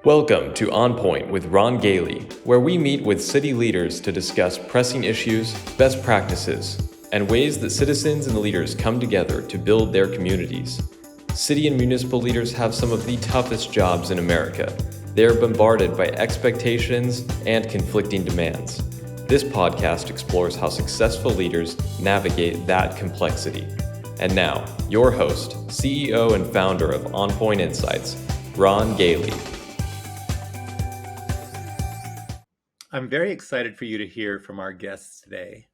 Welcome to OnPointe with Ron Gailey, where we meet with city leaders to discuss pressing issues, best practices, and ways that citizens and leaders come together to build their communities. City and municipal leaders have some of the toughest jobs in America. They are bombarded by expectations and conflicting demands. This podcast explores how successful leaders navigate that complexity. And now, your host, CEO and founder of OnPointe Insights, Ron Gailey. I'm very excited for you to hear from our guests today.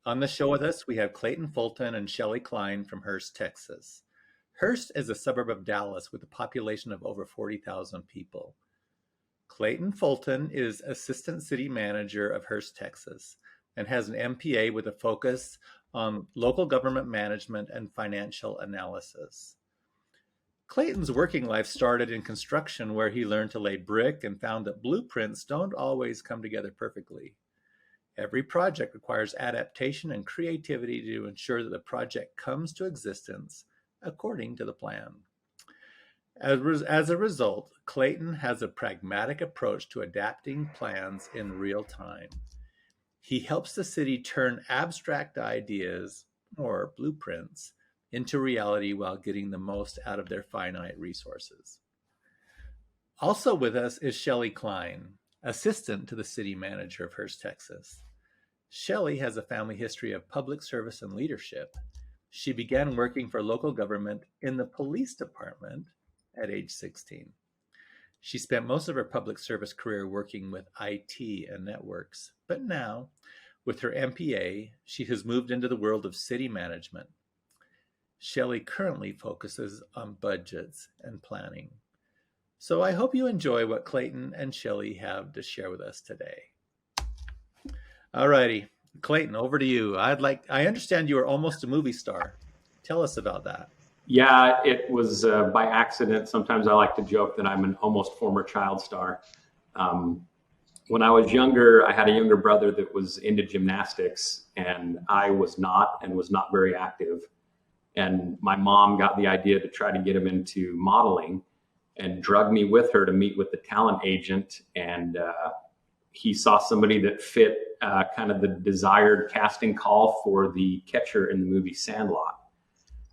On the show with us, we have Clayton Fulton and Shelly Klein from Hurst, Texas. Hurst is a suburb of Dallas with a population of over 40,000 people. Clayton Fulton is Assistant City Manager of Hurst, Texas, and has an MPA with a focus on local government management and financial analysis. Clayton's working life started in construction, where he learned to lay brick and found that blueprints don't always come together perfectly. Every project requires adaptation and creativity to ensure that the project comes to existence according to the plan. As a result, Clayton has a pragmatic approach to adapting plans in real time. He helps the city turn abstract ideas, or blueprints, into reality while getting the most out of their finite resources. Also with us is Shelly Klein, assistant to the city manager of Hurst, Texas. Shelly has a family history of public service and leadership. She began working for local government in the police department at age 16. She spent most of her public service career working with IT and networks, but now, with her MPA, she has moved into the world of city management. Shelly currently focuses on budgets and planning. So I hope you enjoy what Clayton and Shelly have to share with us today. All righty, Clayton, over to you. I understand you are almost a movie star. Tell us about that. Yeah, it was by accident. Sometimes I like to joke that I'm an almost former child star. When I was younger, I had a younger brother that was into gymnastics, and I was not very active. And my mom got the idea to try to get him into modeling and drugged me with her to meet with the talent agent. And he saw somebody that fit kind of the desired casting call for the catcher in the movie Sandlot.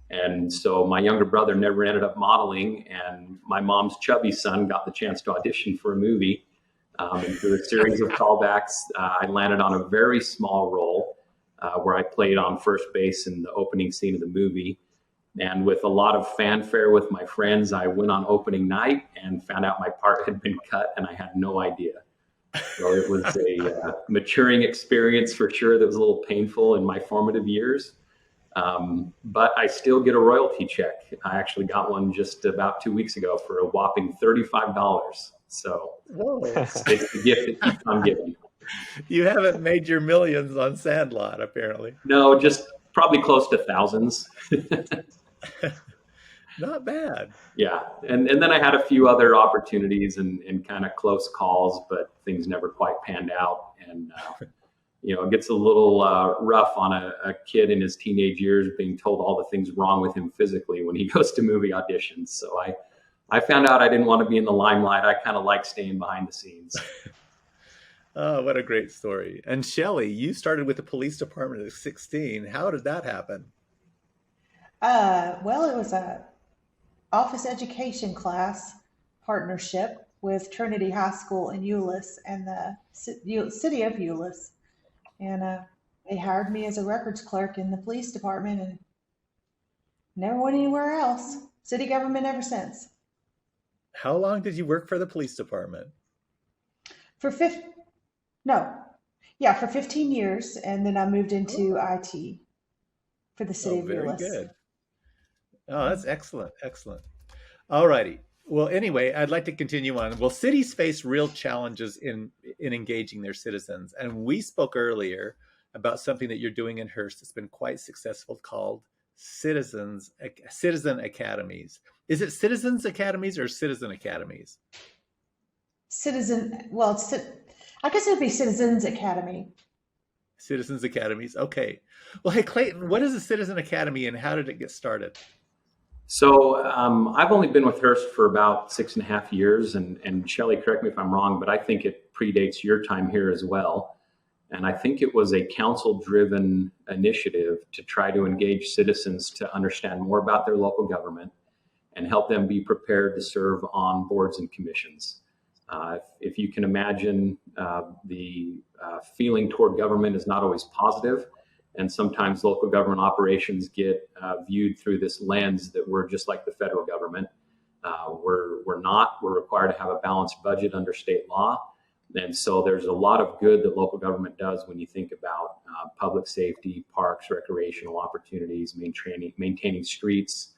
And so my younger brother never ended up modeling, and my mom's chubby son got the chance to audition for a movie. And through a series of callbacks, I landed on a very small role where I played on first base in the opening scene of the movie. And with a lot of fanfare with my friends, I went on opening night and found out my part had been cut, and I had no idea. So it was a maturing experience for sure. That was a little painful in my formative years. But I still get a royalty check. I actually got one just about 2 weeks ago for a whopping $35. So it's the gift that keeps on giving. You haven't made your millions on Sandlot, apparently. No, just probably close to thousands. Not bad. Yeah. And then I had a few other opportunities and kind of close calls, but things never quite panned out. And, it gets a little rough on a kid in his teenage years being told all the things wrong with him physically when he goes to movie auditions. So I found out I didn't want to be in the limelight. I kind of like staying behind the scenes. Oh, what a great story. And Shelly, you started with the police department at 16. How did that happen? Well, it was a office education class partnership with Trinity High School in Euless and the city of Euless. And they hired me as a records clerk in the police department and never went anywhere else. City government ever since. How long did you work for the police department? For 15 years, and then I moved into IT for the city of Euless. Very good. Oh, that's excellent. All righty. Well, anyway, I'd like to continue on. Well, cities face real challenges in engaging their citizens. And we spoke earlier about something that you're doing in Hurst that's been quite successful called Citizen Academies. Is it Citizens Academies or Citizen Academies? I guess it would be Citizens Academy. Citizens Academies. Okay. Well, hey, Clayton, what is a Citizen Academy and how did it get started? So I've only been with Hurst for about 6.5 years, and Shelly, correct me if I'm wrong, but I think it predates your time here as well. And I think it was a council-driven initiative to try to engage citizens to understand more about their local government and help them be prepared to serve on boards and commissions. If you can imagine, the feeling toward government is not always positive, and sometimes local government operations get viewed through this lens that we're just like the federal government. We're not. We're required to have a balanced budget under state law. And so there's a lot of good that local government does when you think about public safety, parks, recreational opportunities, maintaining streets,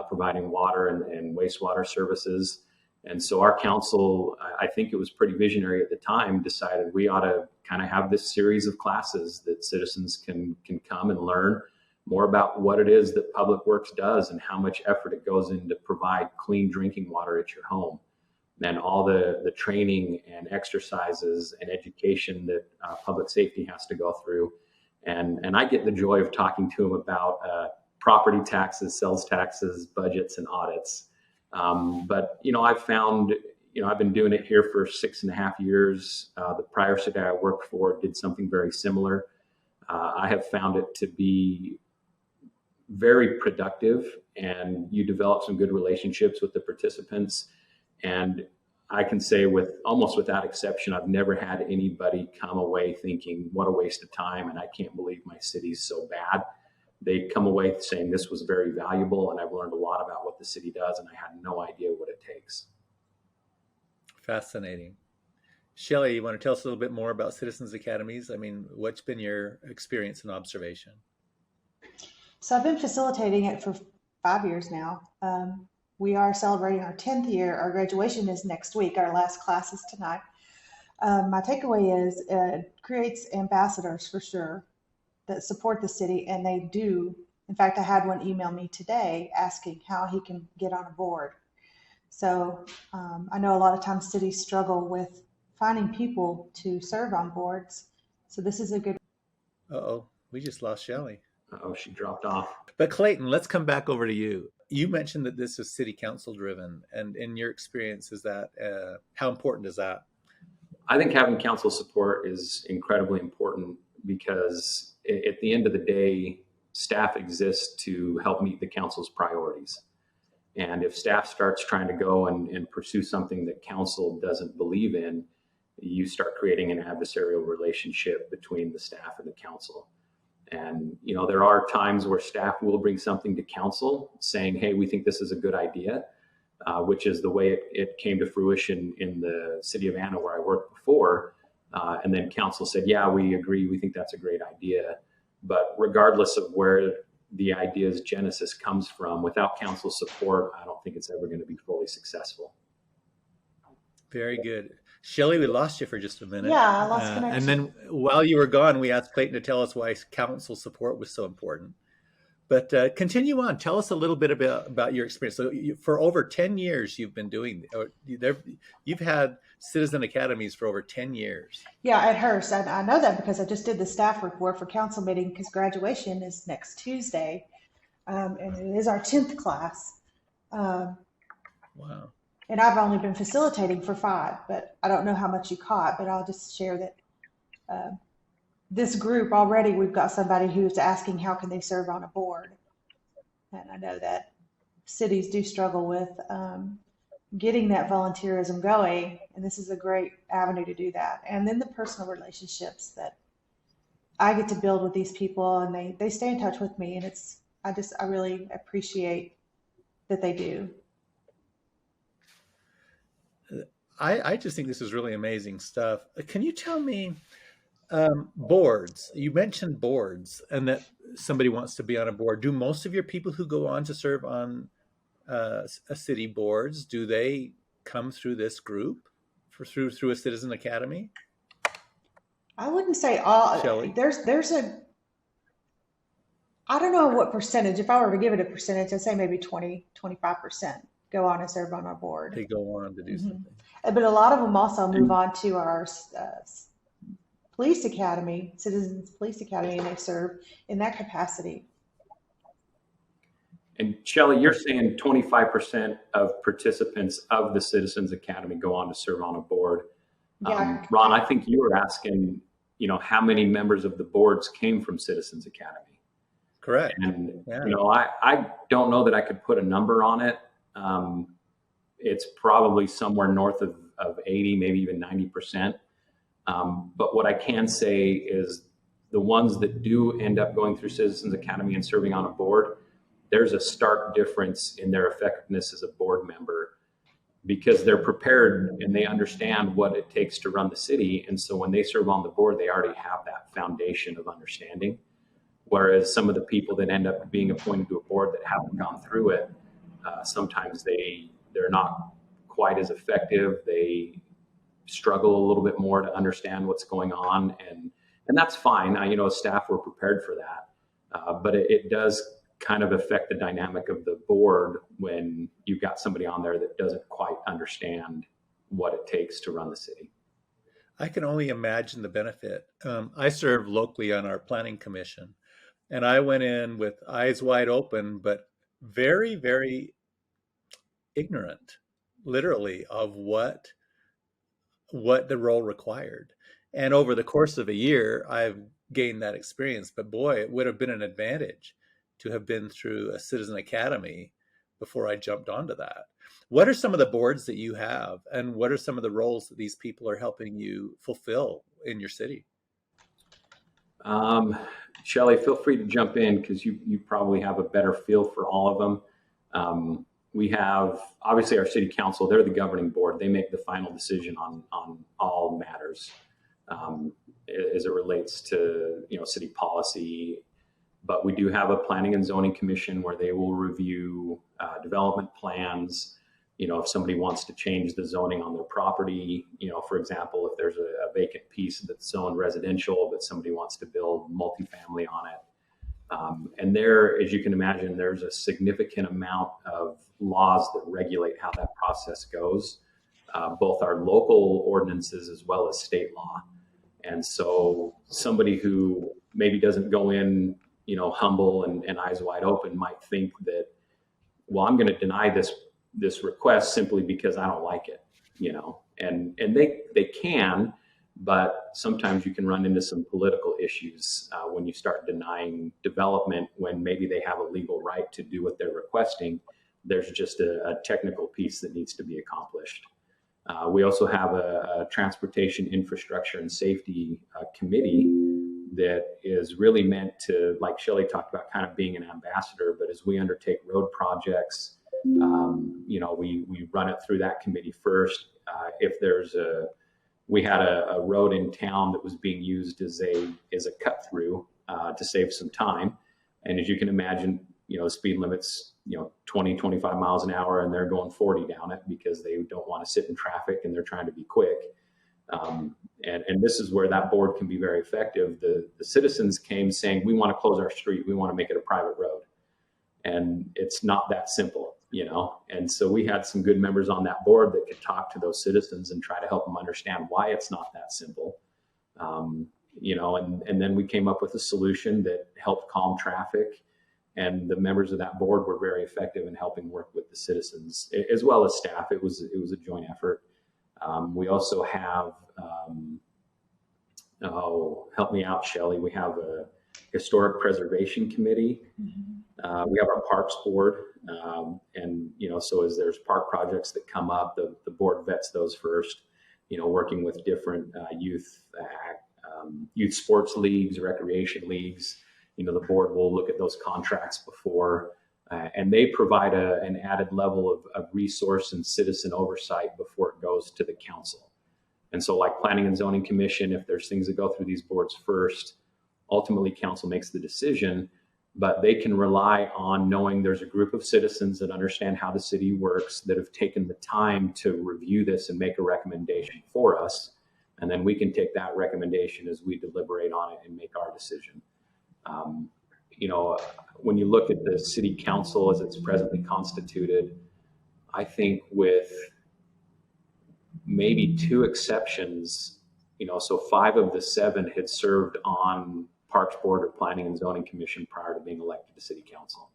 providing water and wastewater services. And so our council, I think it was pretty visionary at the time, decided we ought to kind of have this series of classes that citizens can come and learn more about what it is that Public Works does and how much effort it goes in to provide clean drinking water at your home. And all the training and exercises and education that public safety has to go through. And I get the joy of talking to them about property taxes, sales taxes, budgets, and audits. But, I've found, I've been doing it here for 6.5 years. The prior city I worked for did something very similar. I have found it to be very productive, and you develop some good relationships with the participants. And I can say almost without exception, I've never had anybody come away thinking, what a waste of time, and I can't believe my city's so bad. They come away saying this was very valuable, and I've learned a lot about what the city does, and I had no idea what it takes. Fascinating. Shelly, you want to tell us a little bit more about Citizens Academies? I mean, what's been your experience and observation? So I've been facilitating it for 5 years now. We are celebrating our 10th year. Our graduation is next week. Our last class is tonight. My takeaway is it creates ambassadors for sure that support the city, and they do. In fact, I had one email me today asking how he can get on a board. So I know a lot of times cities struggle with finding people to serve on boards. So this is a good. Uh-oh, we just lost Shelly. Uh-oh, she dropped off. But Clayton, let's come back over to you. You mentioned that this is city council driven, and in your experience, is that how important is that? I think having council support is incredibly important because at the end of the day, staff exists to help meet the council's priorities. And if staff starts trying to go and pursue something that council doesn't believe in, you start creating an adversarial relationship between the staff and the council. And, there are times where staff will bring something to council saying, hey, we think this is a good idea, which is the way it came to fruition in the city of Anna where I worked before. And then council said, yeah, we agree. We think that's a great idea. But regardless of where the idea's genesis comes from, without council support, I don't think it's ever going to be fully successful. Very good. Shelly, we lost you for just a minute. Yeah, I lost connection. And then while you were gone, we asked Clayton to tell us why council support was so important. But continue on. Tell us a little bit about your experience. So for over 10 years, you've been doing, you've had Citizen Academies for over 10 years. Yeah, at Hurst. I know that because I just did the staff report for council meeting because graduation is next Tuesday. And it is our 10th class. Wow. And I've only been facilitating for 5, but I don't know how much you caught, but I'll just share that this group already, we've got somebody who's asking how can they serve on a board. And I know that cities do struggle with getting that volunteerism going, and this is a great avenue to do that. And then the personal relationships that I get to build with these people, and they stay in touch with me, and I really appreciate that they do. I just think this is really amazing stuff. Can you tell me, boards, you mentioned boards and that somebody wants to be on a board. Do most of your people who go on to serve on a city boards, do they come through this group through a Citizen Academy? I wouldn't say all. Shelly? I don't know what percentage. If I were to give it a percentage, I'd say maybe 20-25% go on and serve on our board. They go on to do something. But a lot of them also move on to our police academy, Citizens Police Academy, and they serve in that capacity. And Shelly, you're saying 25% of participants of the Citizens Academy go on to serve on a board. Yeah, Ron, I think you were asking, how many members of the boards came from Citizens Academy. Correct. And, Yeah. I don't know that I could put a number on it. It's probably somewhere north of 80, maybe even 90%. But what I can say is the ones that do end up going through Citizens Academy and serving on a board, there's a stark difference in their effectiveness as a board member because they're prepared and they understand what it takes to run the city. And so when they serve on the board, they already have that foundation of understanding. Whereas some of the people that end up being appointed to a board that haven't gone through it, sometimes they're not quite as effective. They struggle a little bit more to understand what's going on, and that's fine. As staff, we're prepared for that, but it does kind of affect the dynamic of the board when you've got somebody on there that doesn't quite understand what it takes to run the city. I can only imagine the benefit. I serve locally on our planning commission, and I went in with eyes wide open, but very, very ignorant, literally, of what the role required. And over the course of a year, I've gained that experience. But boy, it would have been an advantage to have been through a Citizen Academy before I jumped onto that. What are some of the boards that you have, and what are some of the roles that these people are helping you fulfill in your city? Shelly, feel free to jump in because you probably have a better feel for all of them. We have obviously our city council. They're the governing board. They make the final decision on all matters as it relates to city policy. But we do have a planning and zoning commission where they will review development plans. If somebody wants to change the zoning on their property, for example, if there's a vacant piece that's zoned residential, but somebody wants to build multifamily on it. And there, as you can imagine, there's a significant amount of laws that regulate how that process goes, both our local ordinances as well as state law. And so somebody who maybe doesn't go in, humble and eyes wide open might think that, well, I'm going to deny this request simply because I don't like it, and they can, but sometimes you can run into some political issues when you start denying development when maybe they have a legal right to do what they're requesting. There's just a technical piece that needs to be accomplished. We also have a transportation infrastructure and safety committee that is really meant to, like Shelly talked about, kind of being an ambassador. But as we undertake road projects, we run it through that committee first. If we had a road in town that was being used as a cut through to save some time, and as you can imagine, the speed limit's 20, 25 miles an hour, and they're going 40 down it because they don't want to sit in traffic and they're trying to be quick. And this is where that board can be very effective. The citizens came saying, we want to close our street. We want to make it a private road. And it's not that simple, And so we had some good members on that board that could talk to those citizens and try to help them understand why it's not that simple. And then we came up with a solution that helped calm traffic. And the members of that board were very effective in helping work with the citizens as well as staff. It was a joint effort. We also have, help me out, Shelly. We have a historic preservation committee. We have our parks board. So as there's park projects that come up, the board vets those first, working with different youth sports leagues, recreation leagues. The board will look at those contracts before, and they provide an added level of resource and citizen oversight before it goes to the council. And so like planning and zoning commission, if there's things that go through these boards first, ultimately council makes the decision, but they can rely on knowing there's a group of citizens that understand how the city works, that have taken the time to review this and make a recommendation for us. And then we can take that recommendation as we deliberate on it and make our decision. When you look at the city council as it's presently constituted, I think with maybe 2 exceptions, so 5 of the 7 had served on Parks Board or Planning and Zoning Commission prior to being elected to city council.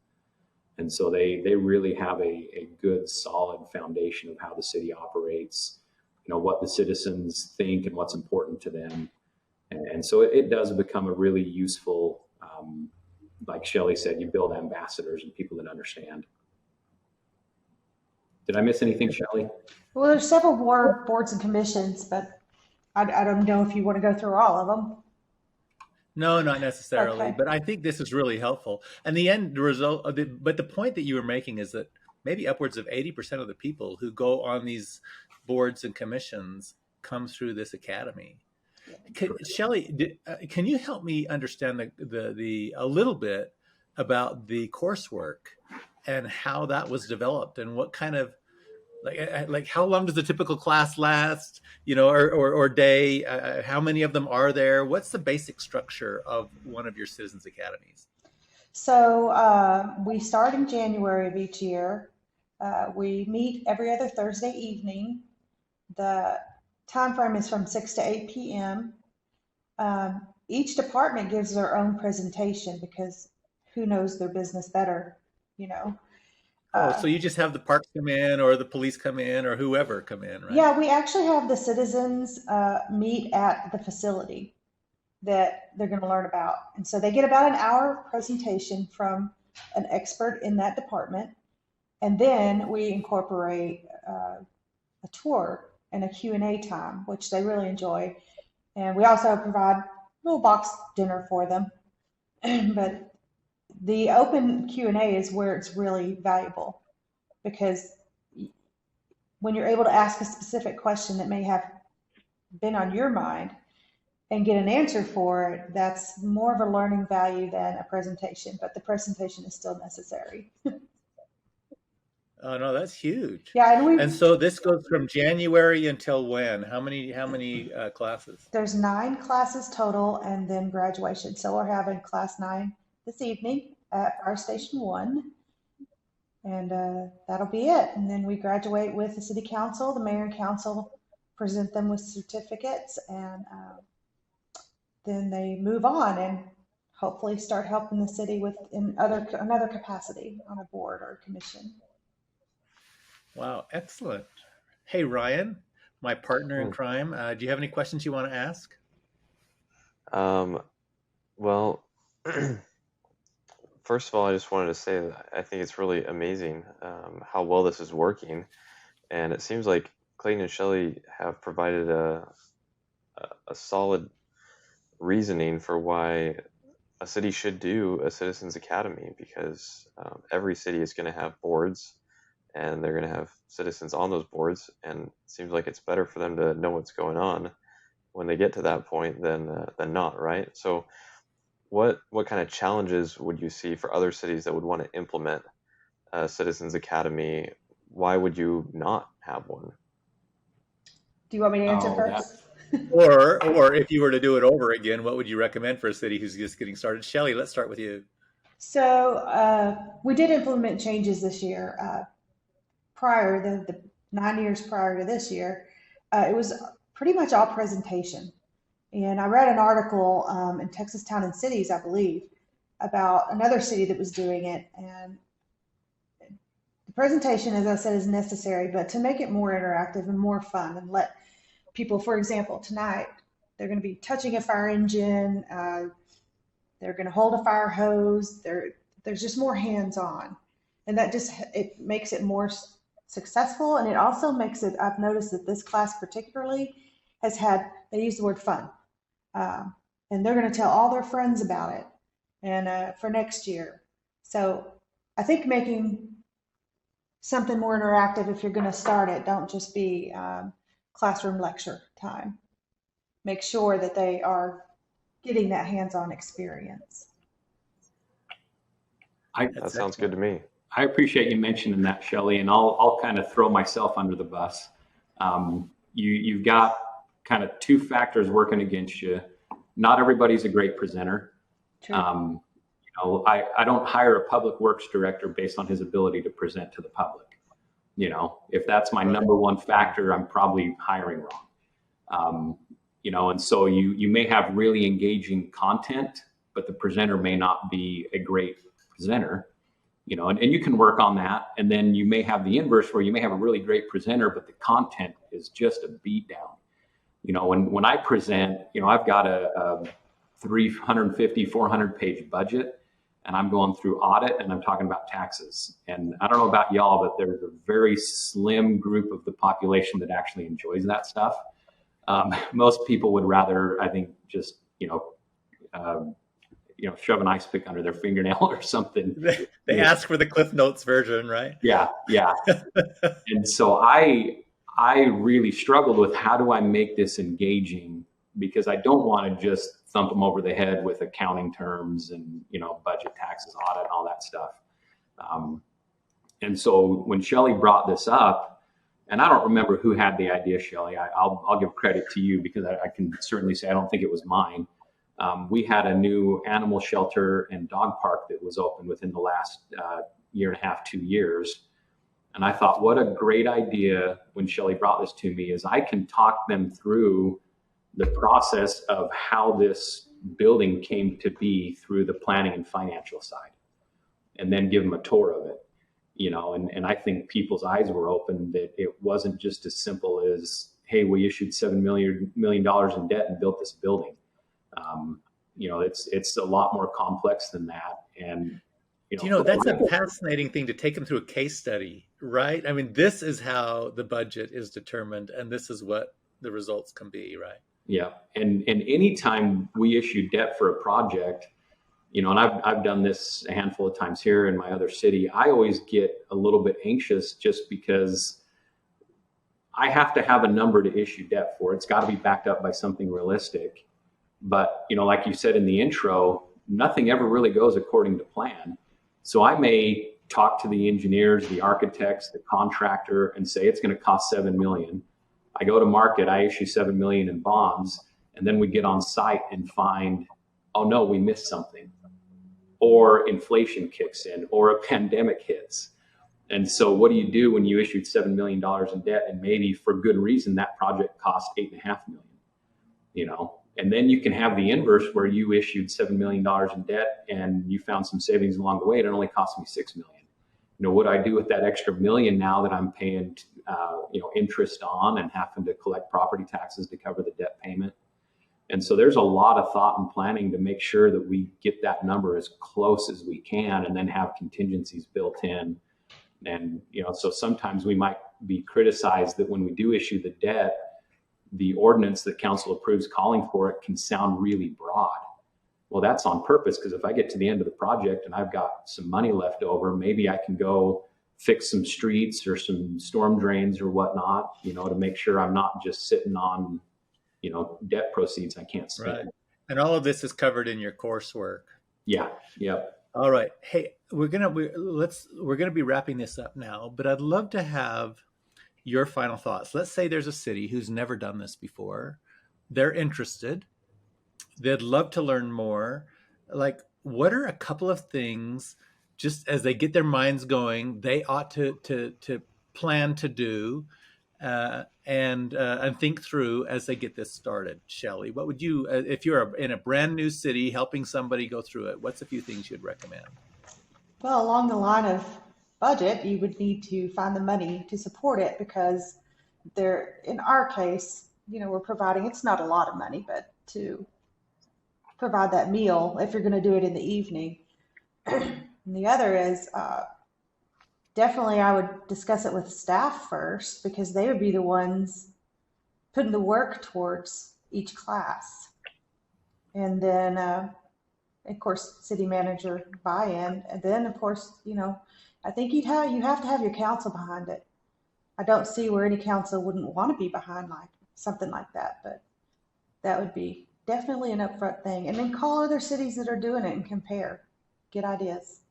And so they really have a good, solid foundation of how the city operates, what the citizens think and what's important to them. And so it does become a really useful, like Shelly said, you build ambassadors and people that understand. Did I miss anything, Shelly? Well, there's several more boards and commissions, but I don't know if you want to go through all of them. No, not necessarily, Okay. but I think this is really helpful. And the end result of but the point that you were making is that maybe upwards of 80% of the people who go on these boards and commissions come through this academy. Shelly, can you help me understand the a little bit about the coursework and how that was developed and what kind of like how long does the typical class last, or day? How many of them are there? What's the basic structure of one of your citizens academies? So we start in January of each year. We meet every other Thursday evening. The time frame is from 6 to 8 p.m. Each department gives their own presentation because who knows their business better, So you just have the parks come in or the police come in or whoever come in, right? Yeah, we actually have the citizens meet at the facility that they're going to learn about. And so they get about an hour presentation from an expert in that department. And then we incorporate a tour and a Q&A time, which they really enjoy. And we also provide a little box dinner for them. But the open Q&A is where it's really valuable, because when you're able to ask a specific question that may have been on your mind and get an answer for it, that's more of a learning value than a presentation, but the presentation is still necessary. Oh no, that's huge. Yeah, and so this goes from January until when? How many classes? There's 9 classes total, and then graduation. So we're having class 9 this evening at Fire Station 1, and that'll be it. And then we graduate with the city council. The mayor and council present them with certificates, and then they move on and hopefully start helping the city with another capacity on a board or a commission. Wow, excellent. Hey, Ryan, my partner in crime, do you have any questions you want to ask? Well, first of all, I just wanted to say that I think it's really amazing how well this is working. And it seems like Clayton and Shelly have provided a solid reasoning for why a city should do a Citizens Academy, because every city is going to have boards, and they're going to have citizens on those boards, and it seems like it's better for them to know what's going on when they get to that point than not, right? So what kind of challenges would you see for other cities that would want to implement a Citizens Academy? Why would you not have one? Do you want me to answer first? Or if you were to do it over again, what would you recommend for a city who's just getting started? Shelly, let's start with you. So we did implement changes this year. The 9 years prior to this year, it was pretty much all presentation. And I read an article in Texas Town and Cities, I believe, about another city that was doing it. And the presentation, as I said, is necessary, but to make it more interactive and more fun and let people, for example, tonight, they're going to be touching a fire engine. They're going to hold a fire hose. There's just more hands-on. And that it makes it more successful. And it also makes it, I've noticed that this class particularly they use the word fun. And they're going to tell all their friends about it and for next year. So I think making something more interactive, if you're going to start it, don't just be classroom lecture time. Make sure that they are getting that hands-on experience. That sounds good to me. I appreciate you mentioning that, Shelly, and I'll kind of throw myself under the bus. You've got kind of 2 factors working against you. Not everybody's a great presenter. True. I don't hire a public works director based on his ability to present to the public. If that's my number one factor, I'm probably hiring wrong. And so you may have really engaging content, but the presenter may not be a great presenter. and you can work on that. And then you may have the inverse where you may have a really great presenter, but the content is just a beat down. When I present, I've got a 350, 400 page budget, and I'm going through audit and I'm talking about taxes. And I don't know about y'all, but there's a very slim group of the population that actually enjoys that stuff. Most people would rather, I think, just, shove an ice pick under their fingernail or something. They ask for the Cliff Notes version, right? Yeah. And so I really struggled with how do I make this engaging, because I don't want to just thump them over the head with accounting terms and, budget, taxes, audit, and all that stuff. And so when Shelly brought this up, and I don't remember who had the idea, Shelly, I'll give credit to you, because I can certainly say I don't think it was mine. We had a new animal shelter and dog park that was open within the last year and a half, 2 years. And I thought, what a great idea when Shelly brought this to me, is I can talk them through the process of how this building came to be through the planning and financial side, and then give them a tour of it, and I think people's eyes were open that it wasn't just as simple as, hey, we issued $7 million in debt and built this building. It's a lot more complex than that. And, that's a fascinating thing to take them through a case study, right? I mean, this is how the budget is determined, and this is what the results can be, right? Yeah. And anytime we issue debt for a project, and I've done this a handful of times here in my other city, I always get a little bit anxious just because I have to have a number to issue debt for. It's got to be backed up by something realistic. But, like you said in the intro, nothing ever really goes according to plan. So I may talk to the engineers, the architects, the contractor, and say it's going to cost $7 million. I go to market, I issue $7 million in bonds, and then we get on site and find, oh no, we missed something, or inflation kicks in, or a pandemic hits. And so what do you do when you issued $7 million in debt, and maybe for good reason that project cost $8.5 million? And then you can have the inverse where you issued $7 million in debt and you found some savings along the way, and it only cost me $6 million. What do I do with that extra $1 million now that I'm paying, interest on and having to collect property taxes to cover the debt payment? And so there's a lot of thought and planning to make sure that we get that number as close as we can, and then have contingencies built in. And, so sometimes we might be criticized that when we do issue the debt, the ordinance that council approves calling for it can sound really broad. Well, that's on purpose, because if I get to the end of the project and I've got some money left over, maybe I can go fix some streets or some storm drains or whatnot, to make sure I'm not just sitting on, debt proceeds I can't spend. Right. And all of this is covered in your coursework. Yeah. Yep. All right. Hey, we're gonna be wrapping this up now, but I'd love to have your final thoughts. Let's say there's a city who's never done this before. They're interested. They'd love to learn more. Like, what are a couple of things, just as they get their minds going, they ought to plan to do and think through as they get this started? Shelly, what would you, if you're in a brand new city helping somebody go through it, what's a few things you'd recommend? Well, along the line of budget, you would need to find the money to support it, because in our case, we're providing, it's not a lot of money, but to provide that meal if you're going to do it in the evening. And the other is definitely I would discuss it with staff first, because they would be the ones putting the work towards each class. And then, of course, city manager buy-in. And then, of course, I think you have to have your council behind it. I don't see where any council wouldn't want to be behind something like that, but that would be definitely an upfront thing. And then call other cities that are doing it and compare, get ideas.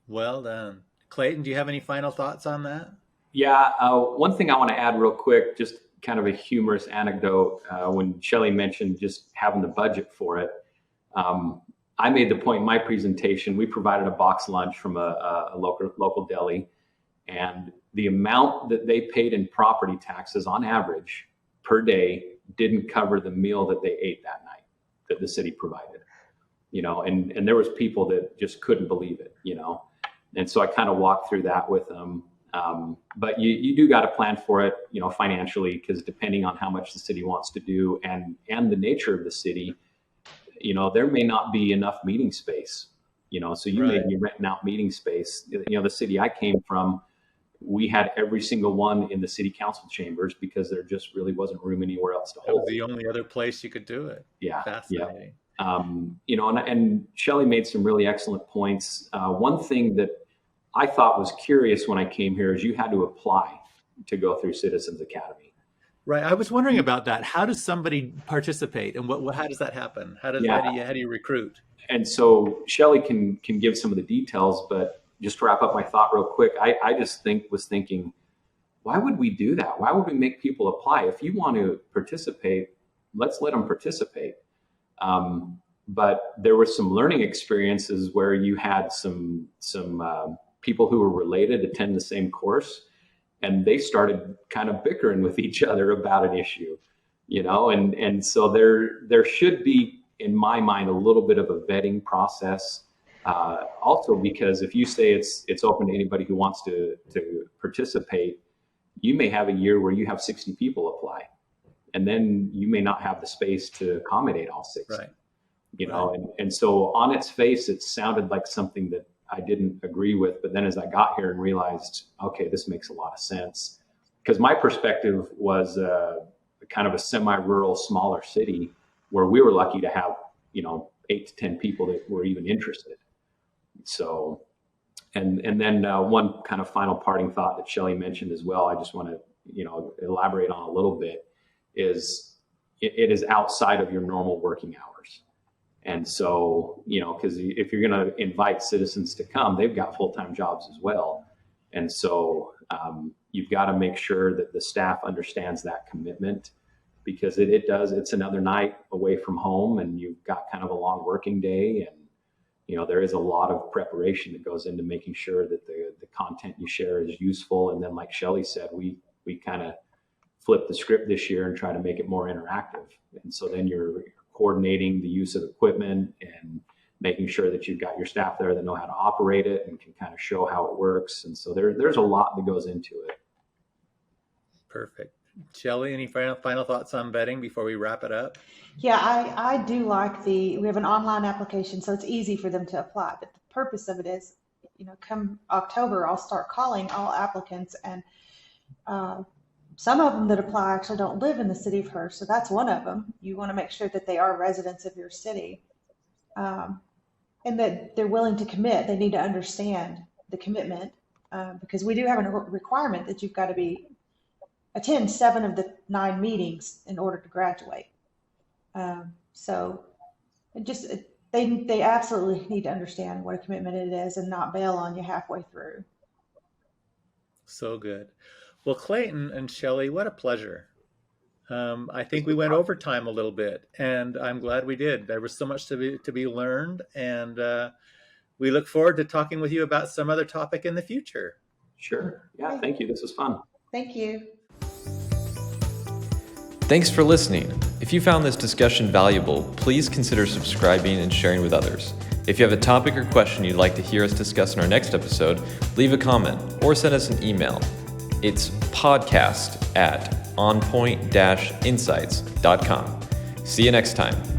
Well done. Clayton, do you have any final thoughts on that? Yeah. One thing I want to add real quick, just kind of a humorous anecdote. When Shelly mentioned just having the budget for it, I made the point in my presentation, we provided a box lunch from a local deli, and the amount that they paid in property taxes on average per day didn't cover the meal that they ate that night that the city provided. and there was people that just couldn't believe it, and so I kind of walked through that with them. But you do got to plan for it, financially, because depending on how much the city wants to do and the nature of the city, there may not be enough meeting space, so you may Right. be renting out meeting space. The city I came from, we had every single one in the city council chambers because there just really wasn't room anywhere else to That was hold. the only other place you could do it. Yeah. Fascinating. And Shelly made some really excellent points. One thing that I thought was curious when I came here is you had to apply to go through Citizens Academy. Right. I was wondering about that. How does somebody participate, and how does that happen? How do you recruit? And so Shelly can give some of the details, but just to wrap up my thought real quick, I just was thinking, why would we do that? Why would we make people apply? If you want to participate, let's let them participate. But there were some learning experiences where you had some people who were related attend the same course, and they started kind of bickering with each other about an issue, and so there should be, in my mind, a little bit of a vetting process. Also, because if you say it's open to anybody who wants to participate, you may have a year where you have 60 people apply, and then you may not have the space to accommodate all 60. Right. And so on its face, it sounded like something that I didn't agree with. But then as I got here and realized, okay, this makes a lot of sense, because my perspective was kind of a semi-rural, smaller city where we were lucky to have, 8 to 10 people that were even interested. So, and then one kind of final parting thought that Shelly mentioned as well, I just want to, elaborate on a little bit, is it is outside of your normal working hours. And so, because if you're going to invite citizens to come, they've got full-time jobs as well. And so you've got to make sure that the staff understands that commitment, because it's another night away from home, and you've got kind of a long working day. And, there is a lot of preparation that goes into making sure that the content you share is useful. And then, like Shelly said, we kind of flip the script this year and try to make it more interactive. And so then you're coordinating the use of equipment and making sure that you've got your staff there that know how to operate it and can kind of show how it works. And so there's a lot that goes into it. Perfect. Shelly, any final thoughts on vetting before we wrap it up? Yeah, I do like we have an online application, so it's easy for them to apply. But the purpose of it is, come October, I'll start calling all applicants, and some of them that apply actually don't live in the city of Hurst. So that's one of them. You want to make sure that they are residents of your city, and that they're willing to commit. They need to understand the commitment, because we do have a requirement that you've got to attend 7 of the 9 meetings in order to graduate. So they absolutely need to understand what a commitment it is and not bail on you halfway through. So good. Well, Clayton and Shelly, what a pleasure. I think we went over time a little bit, and I'm glad we did. There was so much to be learned, and we look forward to talking with you about some other topic in the future. Sure. Yeah, thank you. This was fun. Thank you. Thanks for listening. If you found this discussion valuable, please consider subscribing and sharing with others. If you have a topic or question you'd like to hear us discuss in our next episode, leave a comment or send us an email. It's podcast@onpointe-insights.com. See you next time.